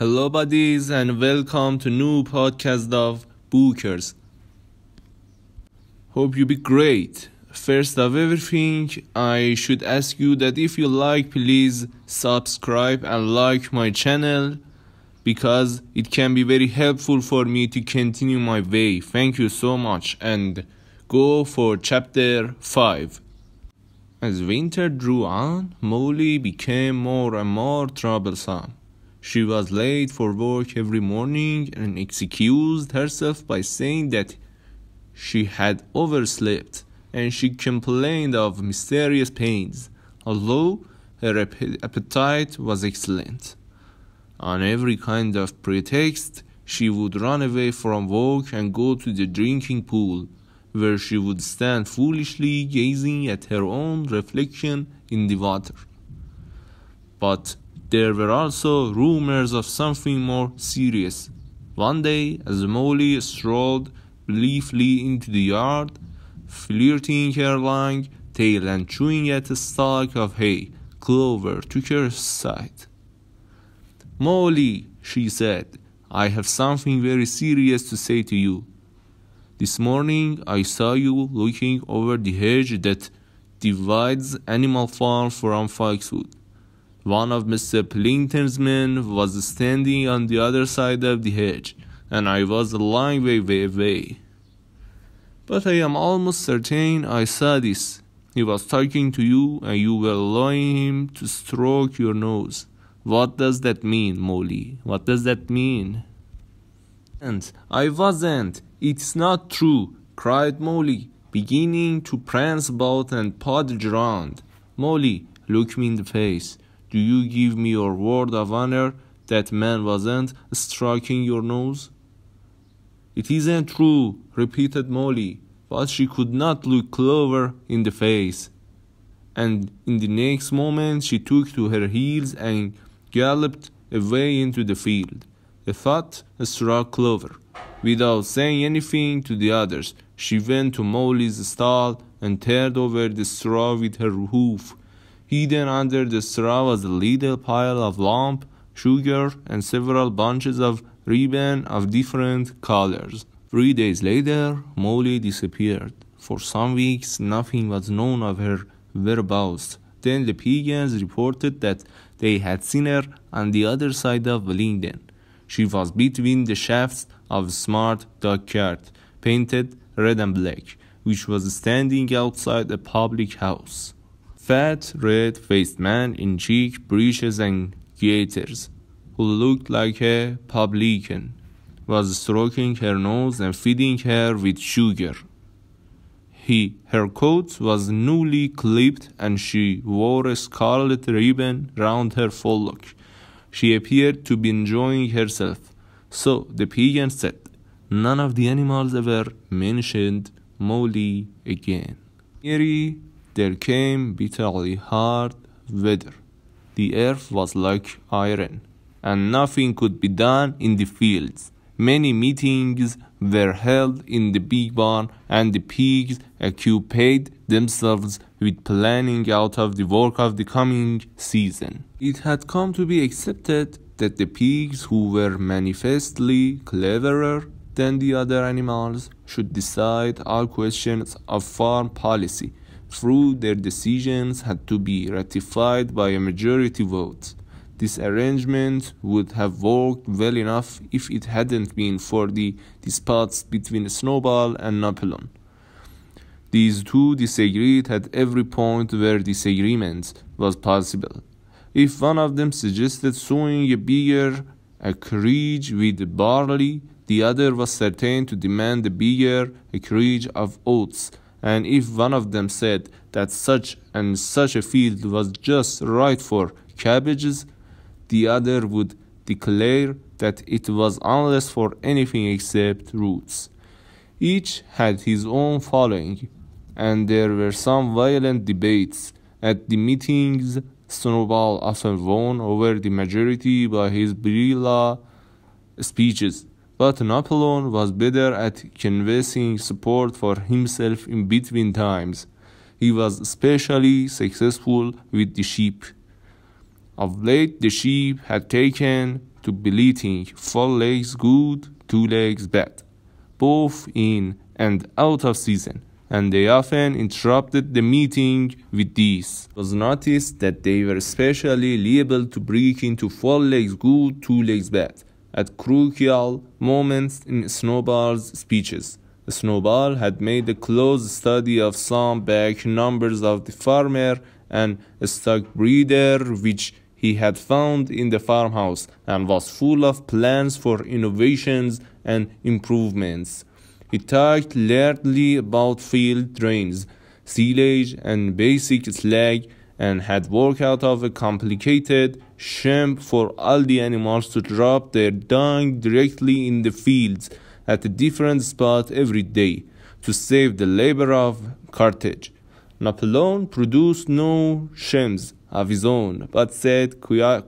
Hello buddies and welcome to new podcast of Bookers. Hope you be great. First of everything, I should ask you that if you like, please subscribe and like my channel because it can be very helpful for me to continue my way. Thank you so much and go for chapter 5. As winter drew on, Molly became more and more troublesome. She was late for work every morning and excused herself by saying that she had overslept, and she complained of mysterious pains, although her appetite was excellent. On every kind of pretext, she would run away from work and go to the drinking pool, where she would stand foolishly gazing at her own reflection in the water. But there were also rumors of something more serious. One day, as Molly strolled blithely into the yard, flirting her long tail and chewing at a stalk of hay, Clover took her aside. "Molly," she said, "I have something very serious to say to you. This morning I saw you looking over the hedge that divides Animal Farm from Foxwood. One of Mr. Plinkton's men was standing on the other side of the hedge, and I was a long way away. But I am almost certain I saw this. He was talking to you, and you were allowing him to stroke your nose. What does that mean, Molly? What does that mean?" "And I wasn't. It's not true," cried Molly, beginning to prance about and podge around. "Molly, look me in the face. Do you give me your word of honor that man wasn't stroking your nose?" "It isn't true," repeated Molly, but she could not look Clover in the face. And in the next moment she took to her heels and galloped away into the field. A thought struck Clover. Without saying anything to the others, she went to Molly's stall and teared over the straw with her hoof. Hidden under the straw was a little pile of lump, sugar, and several bunches of ribbon of different colors. 3 days later, Molly disappeared. For some weeks, nothing was known of her whereabouts. Then the pigeons reported that they had seen her on the other side of Wellington. She was between the shafts of a smart dog cart, painted red and black, which was standing outside a public house. Fat, red-faced man in check breeches and gaiters, who looked like a publican, was stroking her nose and feeding her with sugar. Her coat was newly clipped and she wore a scarlet ribbon round her forelock. She appeared to be enjoying herself. So the pigeon said, none of the animals ever mentioned Molly again. There came bitterly hard weather. The earth was like iron, and nothing could be done in the fields. Many meetings were held in the big barn, and the pigs occupied themselves with planning out of the work of the coming season. It had come to be accepted that the pigs, who were manifestly cleverer than the other animals, should decide all questions of farm policy. Through their decisions had to be ratified by a majority vote. This arrangement would have worked well enough if it hadn't been for the disputes between Snowball and Napoleon. These two disagreed at every point where disagreement was possible. If one of them suggested sowing a bigger acreage with barley, the other was certain to demand a bigger acreage of oats. And if one of them said that such and such a field was just right for cabbages, the other would declare that it was unless for anything except roots. Each had his own following, and there were some violent debates. At the meetings, Snowball often won over the majority by his brilliant speeches, but Napoleon was better at canvassing support for himself in between times. He was especially successful with the sheep. Of late, the sheep had taken to bleating 4 legs good, 2 legs bad, both in and out of season, and they often interrupted the meeting with these. It was noticed that they were especially liable to break into 4 legs good, 2 legs bad at crucial moments in Snowball's speeches. Snowball had made a close study of some back numbers of the farmer and stock breeder which he had found in the farmhouse, and was full of plans for innovations and improvements. He talked largely about field drains, silage, and basic slag, and had worked out of a complicated scheme for all the animals to drop their dung directly in the fields at a different spot every day, to save the labor of cartage. Napoleon produced no schemes of his own, but said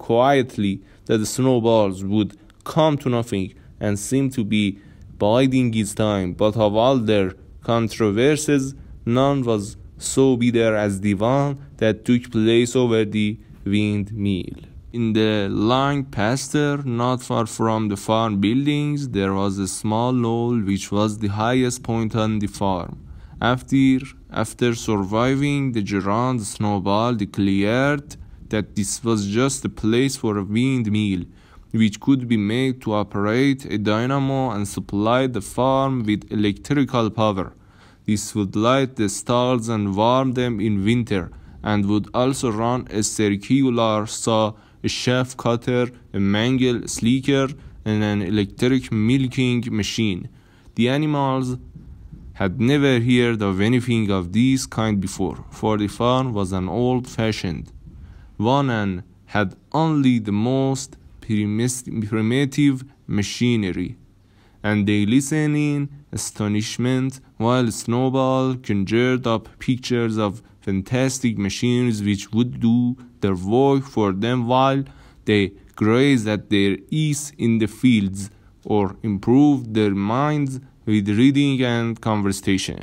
quietly that the Snowballs would come to nothing, and seemed to be biding his time. But of all their controversies, none was so bitter as the one that took place over the windmill. In the long pasture, not far from the farm buildings, there was a small knoll which was the highest point on the farm. After surviving the Gironde, Snowball declared that this was just a place for a windmill, which could be made to operate a dynamo and supply the farm with electrical power. This would light the stalls and warm them in winter, and would also run a circular saw, a chaff cutter, a mangle sleeker, and an electric milking machine. The animals had never heard of anything of this kind before, for the farm was an old-fashioned one and had only the most primitive machinery, and they listened in astonishment while Snowball conjured up pictures of fantastic machines which would do their work for them while they grazed at their ease in the fields, or improved their minds with reading and conversation.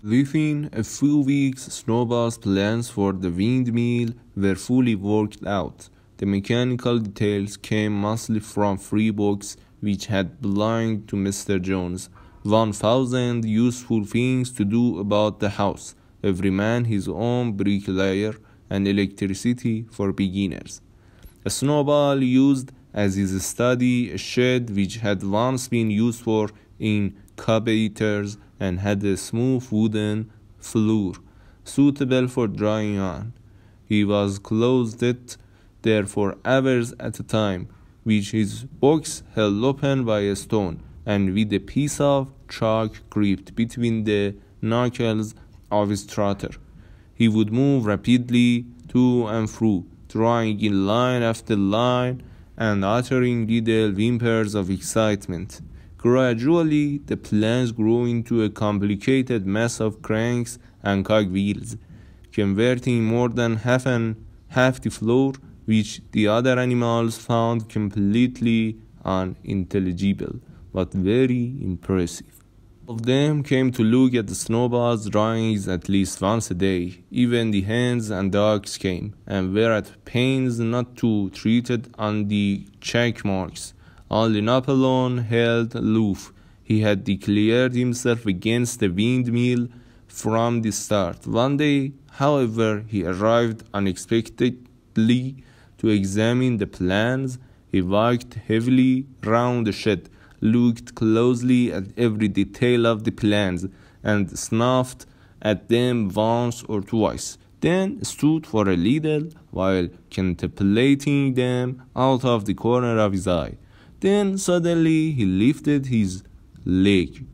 Within a few weeks, Snowball's plans for the windmill were fully worked out. The mechanical details came mostly from 3 books which had belonged to Mr. Jones. 1,000 useful things to do about the house, every man his own bricklayer, and electricity for beginners. Snowball used as his study a shed which had once been used for incubators and had a smooth wooden floor suitable for drying on. He was closeted there for hours at a time, which his books held open by a stone, and with a piece of chalk gripped between the knuckles of his trotter. He would move rapidly to and fro, drawing in line after line, and uttering little whimpers of excitement. Gradually, the plans grew into a complicated mess of cranks and cogwheels, converting more than half the floor, which the other animals found completely unintelligible, but very impressive. All of them came to look at the Snowball's drawings at least once a day. Even the hens and dogs came, and were at pains not to treat it on the check marks. Only Napoleon held aloof. He had declared himself against the windmill from the start. One day, however, he arrived unexpectedly to examine the plans. He walked heavily round the shed, looked closely at every detail of the plans, and snuffed at them once or twice, then stood for a little while contemplating them out of the corner of his eye. Then suddenly he lifted his leg,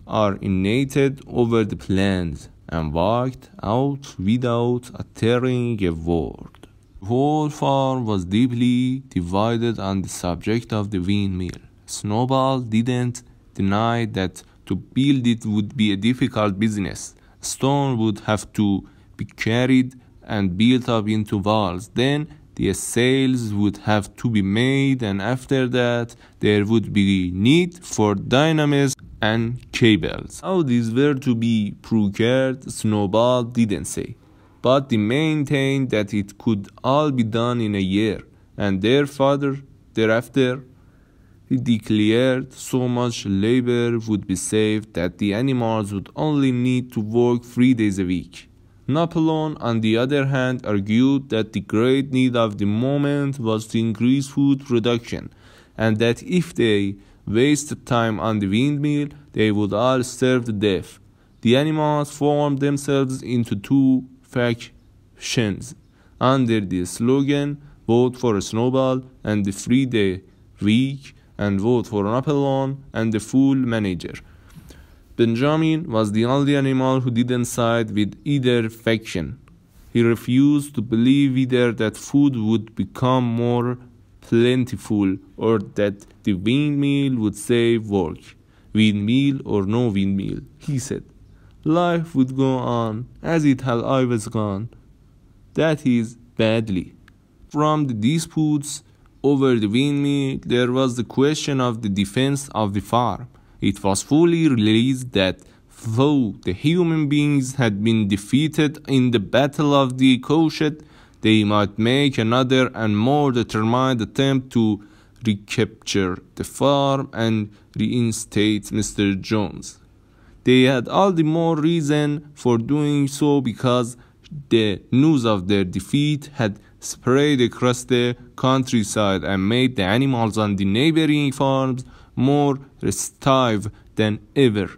urinated over the plans, and walked out without uttering a word. The whole farm was deeply divided on the subject of the windmill. Snowball didn't deny that to build it would be a difficult business. Stone would have to be carried and built up into walls. Then the sails would have to be made, and after that there would be need for dynamos and cables. How these were to be procured, Snowball didn't say, but he maintained that it could all be done in a year, and their father thereafter. He declared so much labor would be saved that the animals would only need to work 3 days a week. Napoleon, on the other hand, argued that the great need of the moment was to increase food production, and that if they wasted time on the windmill, they would all starve to death. The animals formed themselves into 2 factions under the slogan "Vote for Snowball" and the 3-day week, and "Vote for Napoleon" and the Fool Manager. Benjamin was the only animal who didn't side with either faction. He refused to believe either that food would become more plentiful or that the windmill would save work. Windmill or no windmill, he said, life would go on as it had always gone. That is, badly. From the disputes over the windmill, there was the question of the defense of the farm. It was fully realized that though the human beings had been defeated in the Battle of the Cochet, they might make another and more determined attempt to recapture the farm and reinstate Mr. Jones. They had all the more reason for doing so because the news of their defeat had spread across the countryside and made the animals on the neighboring farms more restive than ever.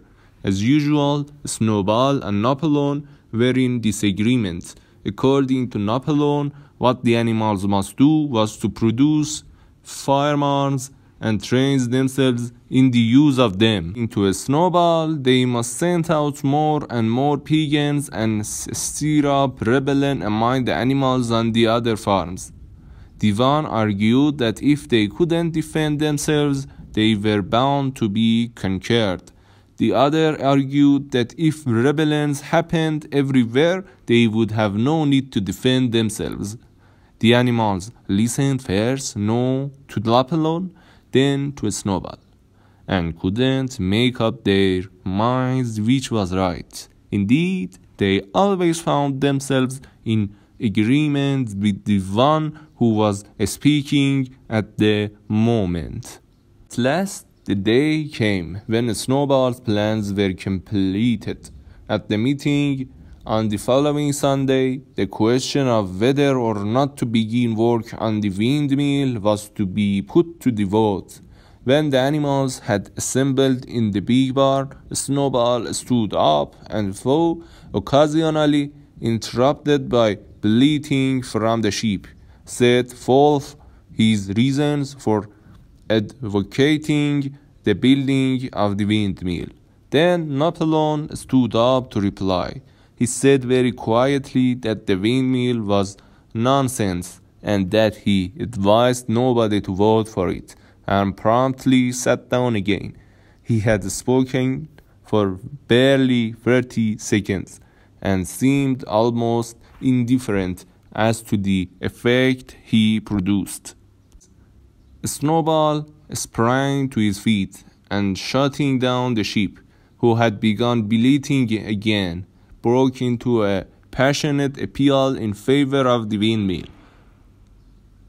As usual, Snowball and Napoleon were in disagreement. According to Napoleon, what the animals must do was to produce firearms and train themselves in the use of them. Into a Snowball, they must send out more and more pigeons and stir up rebellion among the animals on the other farms. Divan argued that if they couldn't defend themselves, they were bound to be conquered. The other argued that if rebellions happened everywhere, they would have no need to defend themselves. The animals listened first no to Napoleon, then to Snowball, and couldn't make up their minds which was right. Indeed, they always found themselves in agreement with the one who was speaking at the moment. At last, the day came when Snowball's plans were completed. At the meeting on the following Sunday, the question of whether or not to begin work on the windmill was to be put to the vote. When the animals had assembled in the big barn, Snowball stood up and, though occasionally interrupted by bleating from the sheep, set forth his reasons for advocating the building of the windmill. Then Napoleon stood up to reply. He said very quietly that the windmill was nonsense and that he advised nobody to vote for it, and promptly sat down again. He had spoken for barely 30 seconds and seemed almost indifferent as to the effect he produced. Snowball sprang to his feet and, shutting down the sheep, who had begun bleating again, broke into a passionate appeal in favor of the windmill.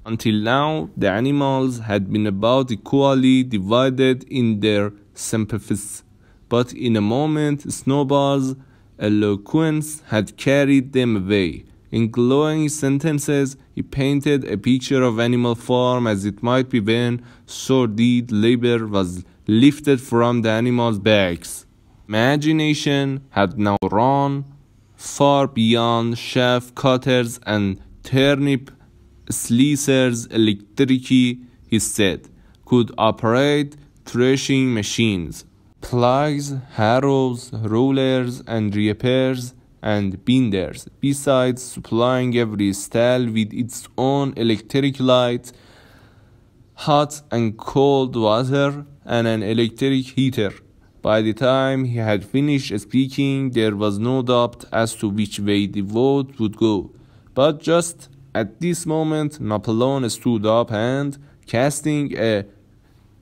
Until now, the animals had been about equally divided in their sympathies, but in a moment Snowball's eloquence had carried them away. In glowing sentences, he painted a picture of Animal Farm as it might be when sordid labor was lifted from the animals' backs. Imagination had now run far beyond chaff cutters and turnip slicers. Electricity, he said, could operate threshing machines, plugs, harrows, rollers, and reapers, and binders, besides supplying every stall with its own electric light, hot and cold water, and an electric heater. By the time he had finished speaking, there was no doubt as to which way the vote would go. But just at this moment, Napoleon stood up and, casting a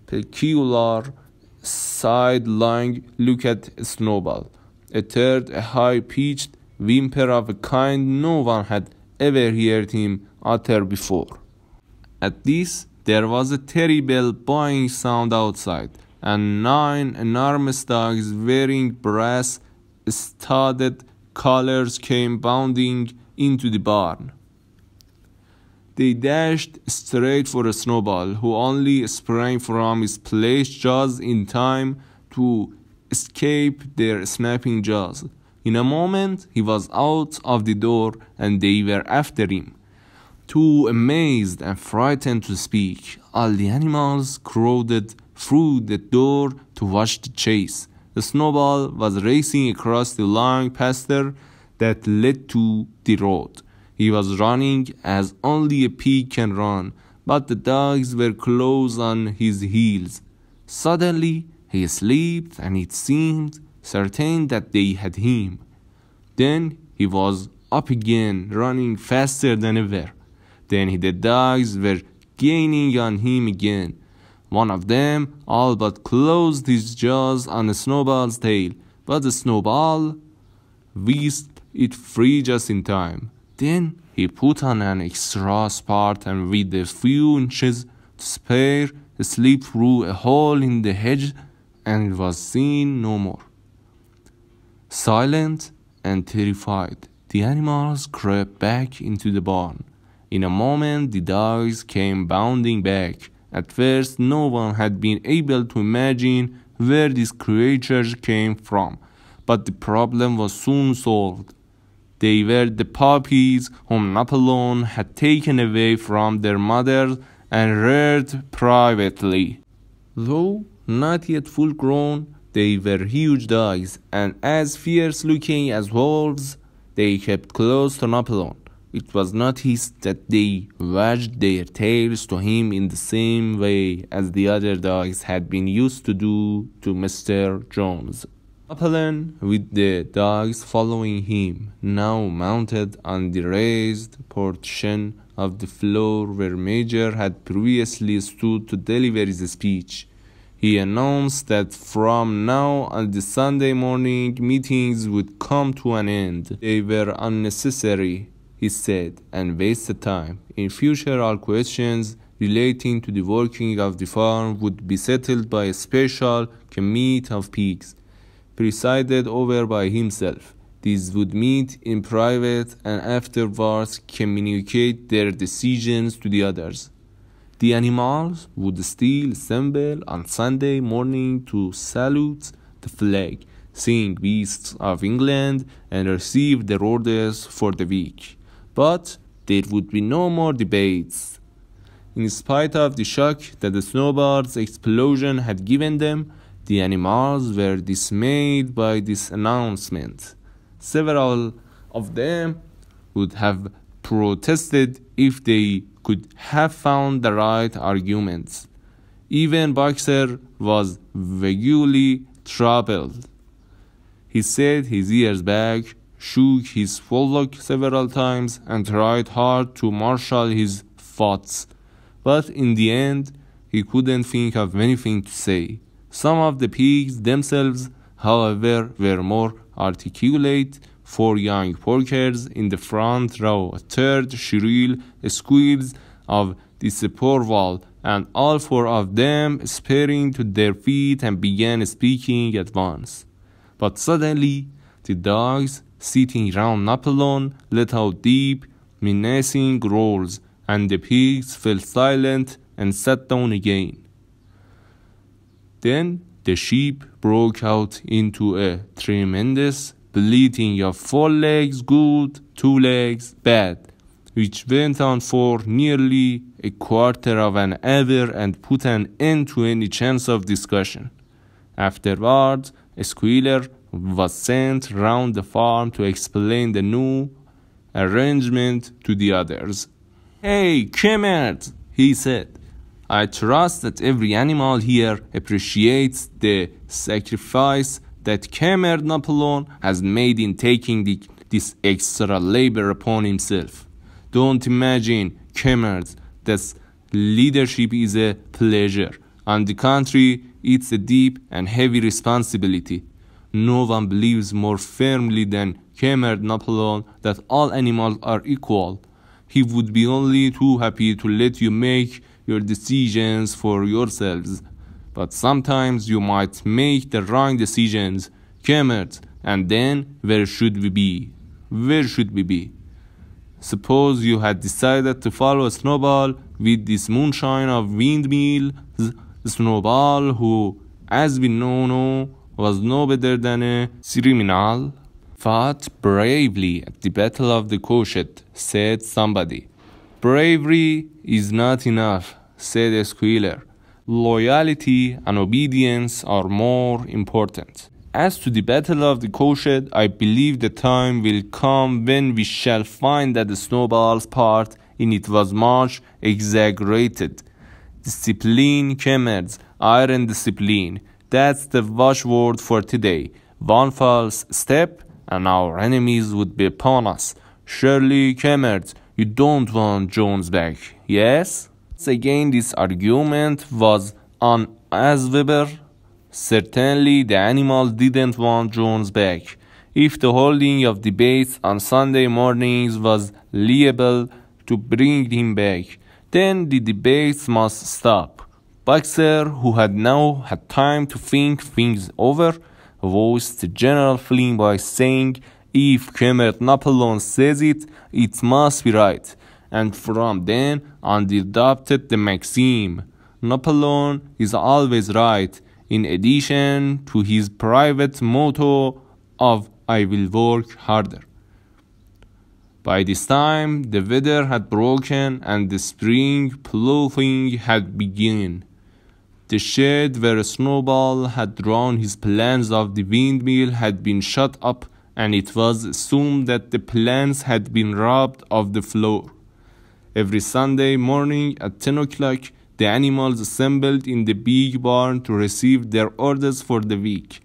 peculiar sidelong look at Snowball, uttered a high-pitched whimper of a kind no one had ever heard him utter before. At this, there was a terrible boing sound outside, and 9 enormous dogs wearing brass-studded collars came bounding into the barn. They dashed straight for Snowball, who only sprang from his placed jaws in time to escape their snapping jaws. In a moment, he was out of the door, and they were after him. Too amazed and frightened to speak, all the animals crowded through the door to watch the chase. The Snowball was racing across the long pasture that led to the road. He was running as only a pig can run, but the dogs were close on his heels. Suddenly, he slipped, and it seemed certain that they had him. Then he was up again, running faster than ever. Then the dogs were gaining on him again. One of them all but closed his jaws on Snowball's tail, but the Snowball whisked it free just in time. Then he put on an extra spurt, and with a few inches to spare, slipped through a hole in the hedge, and was seen no more. Silent and terrified, the animals crept back into the barn. In a moment, the dogs came bounding back. At first, no one had been able to imagine where these creatures came from, but the problem was soon solved. They were the puppies whom Napoleon had taken away from their mothers and reared privately. Though not yet full grown, they were huge dogs, and as fierce looking as wolves. They kept close to Napoleon. It was noticed that they wagged their tails to him in the same way as the other dogs had been used to do to Mr. Jones. Napoleon, with the dogs following him, now mounted on the raised portion of the floor where Major had previously stood to deliver his speech. He announced that from now on the Sunday morning meetings would come to an end. They were unnecessary, he said, and wasted time. In future, all questions relating to the working of the farm would be settled by a special committee of pigs, presided over by himself. These would meet in private and afterwards communicate their decisions to the others. The animals would still assemble on Sunday morning to salute the flag, sing beasts of England, and receive their orders for the week. But there would be no more debates. In spite of the shock that the Snowball's explosion had given them, the animals were dismayed by this announcement. Several of them would have protested if they could have found the right arguments. Even Boxer was vaguely troubled. He set his ears back, shook his forelock several times, and tried hard to marshal his thoughts. But in the end, he couldn't think of anything to say. Some of the pigs themselves, however, were more articulate. 4 young porkers in the front row uttered shrill squeals of disapproval, and all 4 of them sprang to their feet and began speaking at once. But suddenly, the dogs sitting round Napoleon let out deep, menacing growls, and the pigs fell silent and sat down again. Then the sheep broke out into a tremendous bleating of 4 legs good, 2 legs bad, which went on for nearly a quarter of an hour and put an end to any chance of discussion. Afterwards, a squealer was sent round the farm to explain the new arrangement to the others. "Hey, comrades," he said, "I trust that every animal here appreciates the sacrifice that Comrade Napoleon has made in taking this extra labor upon himself. Don't imagine, comrades, that leadership is a pleasure. On the contrary, it's a deep and heavy responsibility. No one believes more firmly than Comrade Napoleon that all animals are equal. he would be only too happy to let you make your decisions for yourselves. But sometimes you might make the wrong decisions, Kemet, and then where should we be? Where should we be? Suppose you had decided to follow Snowball with this moonshine of windmills, Snowball, who, as we know, was no better than a criminal, fought bravely at the Battle of the Cochet, said somebody. Bravery is not enough, said a squealer. Loyalty and obedience are more important. As to the Battle of the Cochet, I believe the time will come when we shall find that the Snowball's part in it was much exaggerated. Discipline, comrades, iron discipline. That's the watchword for today. One false step and our enemies would be upon us. Surely, comrades, you don't want Jones back, yes? Again, this argument was unanswerable. Certainly, the animals didn't want Jones back. If the holding of debates on Sunday mornings was liable to bring him back, then the debates must stop. Boxer, who had now had time to think things over, voiced the general feeling by saying, if Comrade Napoleon says it, it must be right. And from then on they adopted the maxim, Napoleon is always right, in addition to his private motto of I will work harder. By this time, the weather had broken and the spring ploughing had begun. The shed where Snowball had drawn his plans of the windmill had been shut up, and it was assumed that the plans had been rubbed off the floor. Every Sunday morning at 10 o'clock, the animals assembled in the big barn to receive their orders for the week.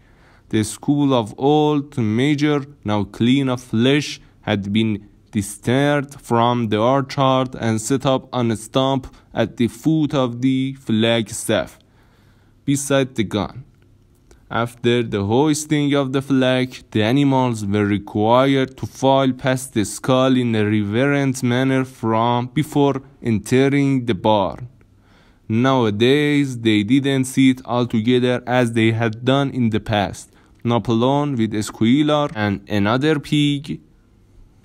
The school of old Major, now clean of flesh, had been discharged from the orchard and set up on a stump at the foot of the flagstaff, beside the gun. After the hoisting of the flag, the animals were required to file past the skull in a reverent manner from before entering the barn. Nowadays, they didn't sit all together as they had done in the past. Napoleon with a squealer and another pig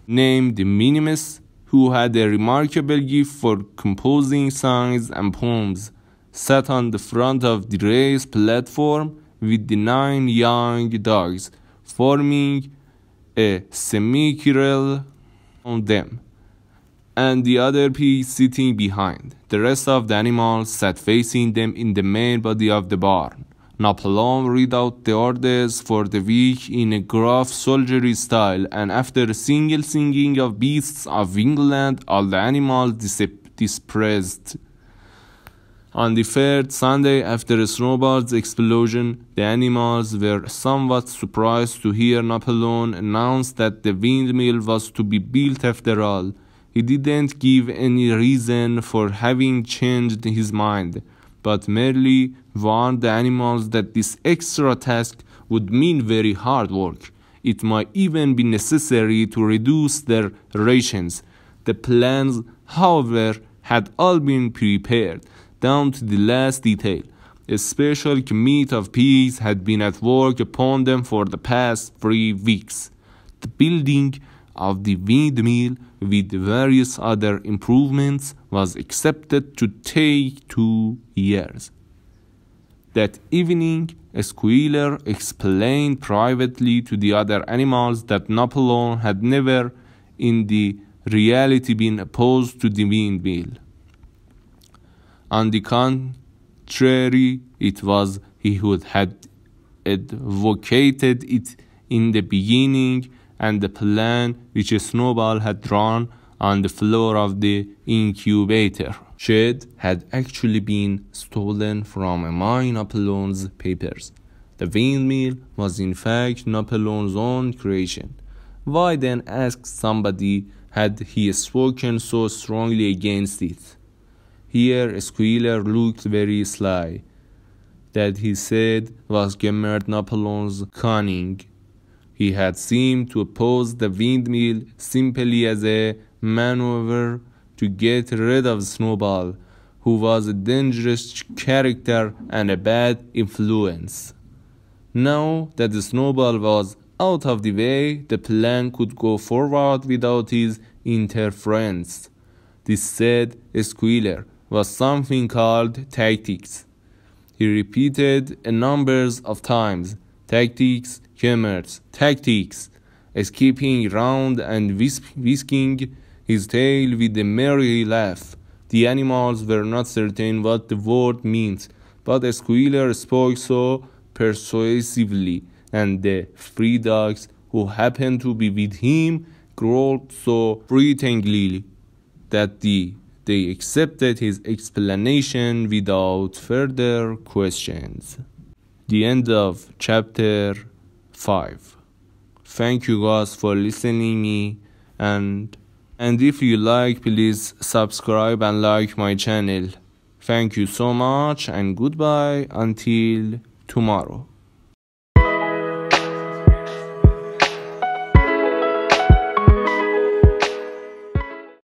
named Minimus, who had a remarkable gift for composing songs and poems, sat on the front of the raised platform with the 9 young dogs, forming a semicircle on them, and the other pigs sitting behind. The rest of the animals sat facing them in the main body of the barn. Napoleon read out the orders for the week in a gruff soldiery style, and after a single singing of Beasts of England, all the animals dispersed. On the third Sunday after Snowball's explosion, the animals were somewhat surprised to hear Napoleon announce that the windmill was to be built after all. He didn't give any reason for having changed his mind, but merely warned the animals that this extra task would mean very hard work. It might even be necessary to reduce their rations. The plans, however, had all been prepared, down to the last detail. A special committee of pigs had been at work upon them for the past 3 weeks. The building of the windmill with various other improvements was expected to take 2 years. That evening, a squealer explained privately to the other animals that Napoleon had never in the reality been opposed to the windmill. On the contrary, it was he who had advocated it in the beginning, and the plan which Snowball had drawn on the floor of the incubator shed had actually been stolen from among Napoleon's papers. The windmill was in fact Napoleon's own creation. Why then, asked somebody, had he spoken so strongly against it? Here a squealer looked very sly. That, he said, was Comrade Napoleon's cunning. He had seemed to oppose the windmill simply as a maneuver to get rid of Snowball, who was a dangerous character and a bad influence. Now that the Snowball was out of the way, the plan could go forward without his interference. This said, Squealer was something called tactics. He repeated a number of times, tactics, commerce, tactics, skipping round and whisking his tail with a merry laugh. The animals were not certain what the word meant, but Squealer spoke so persuasively, and the 3 dogs who happened to be with him growled so threateningly that they accepted his explanation without further questions. The end of chapter 5. Thank you guys for listening me, and if you like, please subscribe and like my channel. Thank you so much, and goodbye until tomorrow.